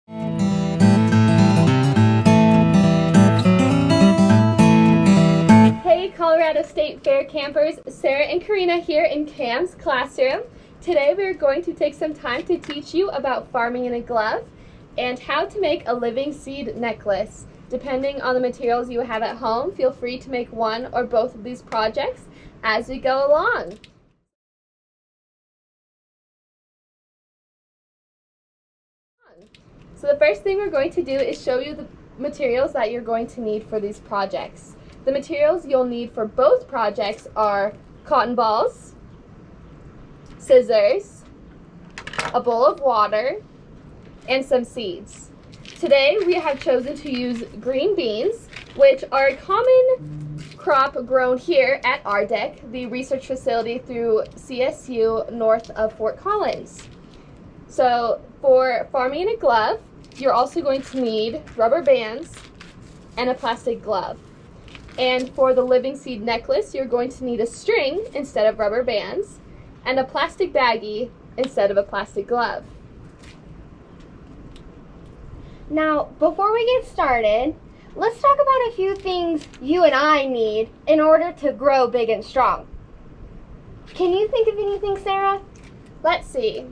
Hey Colorado State Fair campers, Sarah and Karina here in Cam's classroom. Today we're going to take some time to teach you about farming in a glove and how to make a living seed necklace. Depending on the materials you have at home, feel free to make one or both of these projects as we go along. So the first thing we're going to do is show you the materials that you're going to need for these projects. The materials you'll need for both projects are cotton balls, scissors, a bowl of water, and some seeds. Today we have chosen to use green beans, which are a common crop grown here at RDEC, the research facility through CSU north of Fort Collins. So for farming in a glove, you're also going to need rubber bands and a plastic glove. And for the living seed necklace, you're going to need a string instead of rubber bands and a plastic baggie instead of a plastic glove. Now, before we get started, let's talk about a few things you and I need in order to grow big and strong. Can you think of anything, Sarah? Let's see.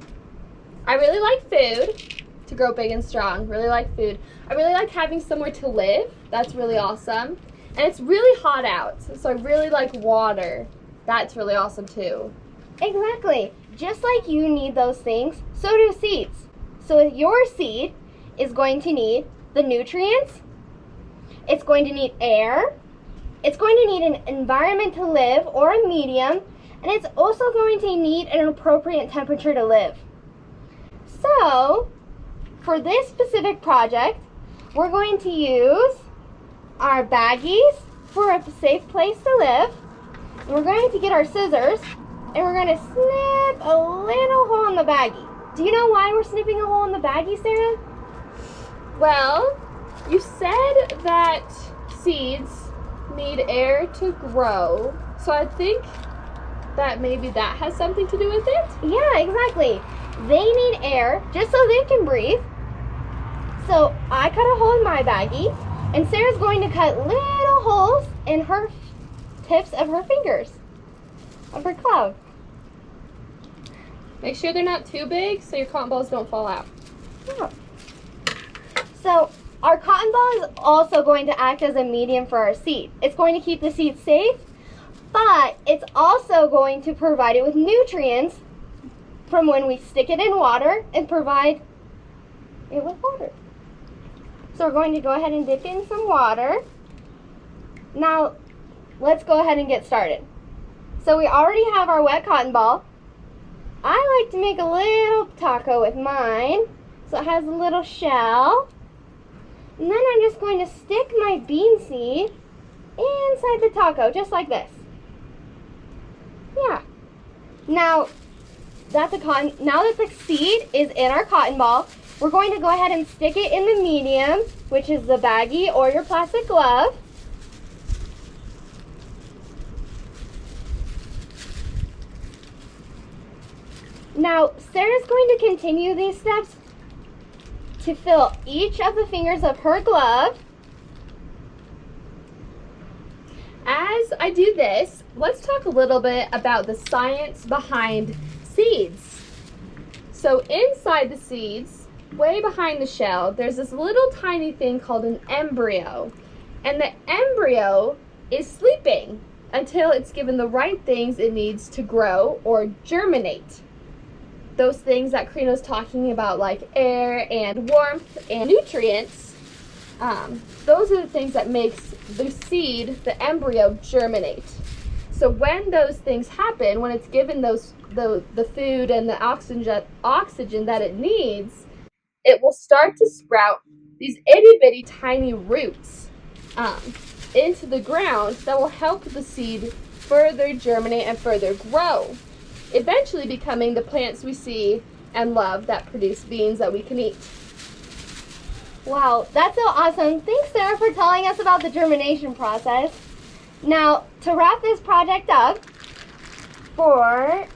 I really like food to grow big and strong. Really like food. I really like having somewhere to live. That's really awesome. And it's really hot out, so I really like water. That's really awesome too. Exactly. Just like you need those things, so do seeds. So your seed is going to need the nutrients, it's going to need air, it's going to need an environment to live or a medium, and it's also going to need an appropriate temperature to live. So, for this specific project, we're going to use our baggies for a safe place to live. And we're going to get our scissors and we're going to snip a little hole in the baggie. Do you know why we're snipping a hole in the baggie, Sarah? Well, you said that seeds need air to grow, so I think that maybe that has something to do with it? Yeah, exactly. They need air just so they can breathe. So I cut a hole in my baggie, and Sarah's going to cut little holes in her tips of her fingers of her glove. Make sure they're not too big so your cotton balls don't fall out. Yeah. So our cotton ball is also going to act as a medium for our seed. It's going to keep the seed safe, but it's also going to provide it with nutrients from when we stick it in water and provide it with water. So we're going to go ahead and dip in some water. Now, let's go ahead and get started. So we already have our wet cotton ball. I like to make a little taco with mine. So it has a little shell. And then I'm just going to stick my bean seed inside the taco, just like this. Yeah. Now that the seed is in our cotton ball, we're going to go ahead and stick it in the medium, which is the baggie or your plastic glove. Now, Sarah's going to continue these steps to fill each of the fingers of her glove. As I do this, let's talk a little bit about the science behind seeds. So inside the seeds, way behind the shell, there's this little tiny thing called an embryo. And the embryo is sleeping until it's given the right things it needs to grow or germinate. Those things that Karina was talking about, like air and warmth and nutrients, those are the things that makes the seed, the embryo, germinate. So when those things happen, when it's given the food and the oxygen that it needs, it will start to sprout these itty bitty tiny roots into the ground that will help the seed further germinate and further grow, eventually becoming the plants we see and love that produce beans that we can eat. Wow, that's so awesome. Thanks, Sarah, for telling us about the germination process. Now, to wrap this project up, for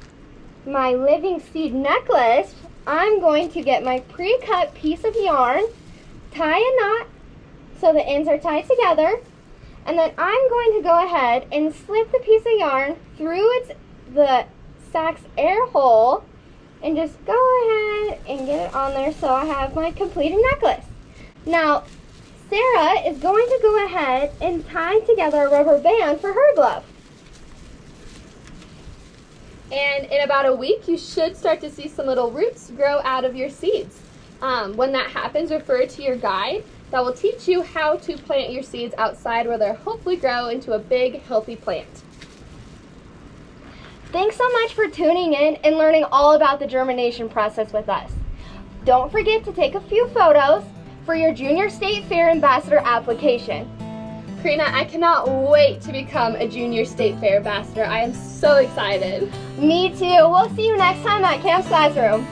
my living seed necklace, I'm going to get my pre-cut piece of yarn, tie a knot so the ends are tied together, and then I'm going to go ahead and slip the piece of yarn through the sack's air hole and just go ahead and get it on there so I have my completed necklace. Now, Sarah is going to go ahead and tie together a rubber band for her glove. And in about a week, you should start to see some little roots grow out of your seeds. When that happens, refer to your guide that will teach you how to plant your seeds outside where they'll hopefully grow into a big, healthy plant. Thanks so much for tuning in and learning all about the germination process with us. Don't forget to take a few photos for your Junior State Fair Ambassador application. Karina, I cannot wait to become a Junior State Fair Ambassador. I am so excited. Me too. We'll see you next time at Camp's Classroom.